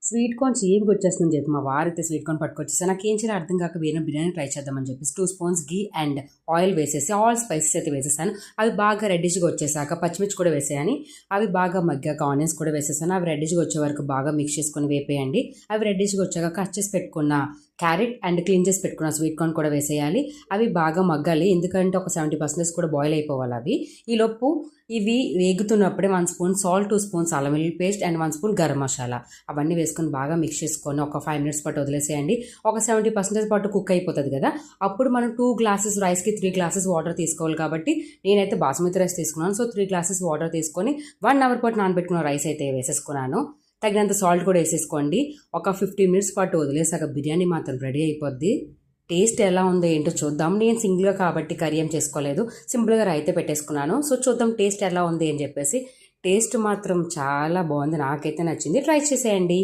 Sweet corn చీప్‌గా వచ్చేస్తుందని చెప్పి మా వారైతే స్వీట్ కార్న్ పట్టుకొచ్చేసారు. నాకేం చేయాలో అర్థం కాక వేరే బిర్యానీ ట్రై చేద్దామని చెప్పేసి 2 స్పూన్స్ ఘీ అండ్ ఆయిల్ వేసేసి ఆల్ స్పైసెస్ అయితే వేసేసాను. అవి బాగా రెడ్డిష్‌గా వచ్చేసాక పచ్చిమిర్చి కూడా వేసేయని అవి బాగా మగ్గాక ఆనియన్స్ కూడా వేసేసాను. అవి రెడ్డిష్‌గా వచ్చే వరకు బాగా మిక్స్ చేసుకొని వేపేయండి. అవి రెడ్డిష్‌గా వచ్చాక కట్ చేసి పెట్టుకున్న క్యారెట్ అండ్ క్లీన్ చేసి పెట్టుకున్న స్వీట్ కార్న్ కూడా వేసేయాలి. అవి బాగా మగ్గాలి, ఎందుకంటే ఒక 70% కూడా బాయిల్ అయిపోవాలి అవి. ఈలోపు ఇవి వేగుతున్నప్పుడే 1 స్పూన్ సాల్ట్, 2 స్పూన్స్ అల్లం వెల్లుల్లి paste and 1 spoon garam masala అవన్నీ వేసుకొని బాగా మిక్స్ చేసుకొని ఒక 5 మినిట్స్ పాటు వదిలేసేయండి. ఒక 70% పాటు కుక్ అయిపోతుంది కదా, అప్పుడు మనం 2 గ్లాసెస్ రైస్కి 3 గ్లాసెస్ వాటర్ తీసుకోవాలి. కాబట్టి నేనైతే బాస్మతి రైస్ తీసుకున్నాను. సో 3 గ్లాసెస్ వాటర్ తీసుకొని 1 అవర్ పాటు నానబెట్టుకున్న రైస్ అయితే వేసేసుకున్నాను. తగినంత సాల్ట్ కూడా వేసేసుకోండి. ఒక 15 మినిట్స్ పాటు వదిలేసాక బిర్యానీ మాత్రం రెడీ అయిపోద్ది. టేస్ట్ ఎలా ఉందో ఏంటో చూద్దాం. నేను సింగిల్గా కాబట్టి కర్రీ ఏం చేసుకోలేదు, సింపుల్గా రైతే పెట్టేసుకున్నాను. సో చూద్దాం టేస్ట్ ఎలా ఉంది అని చెప్పేసి. టేస్ట్ మాత్రం చాలా బాగుంది, నాకైతే నచ్చింది. ట్రై చేసేయండి.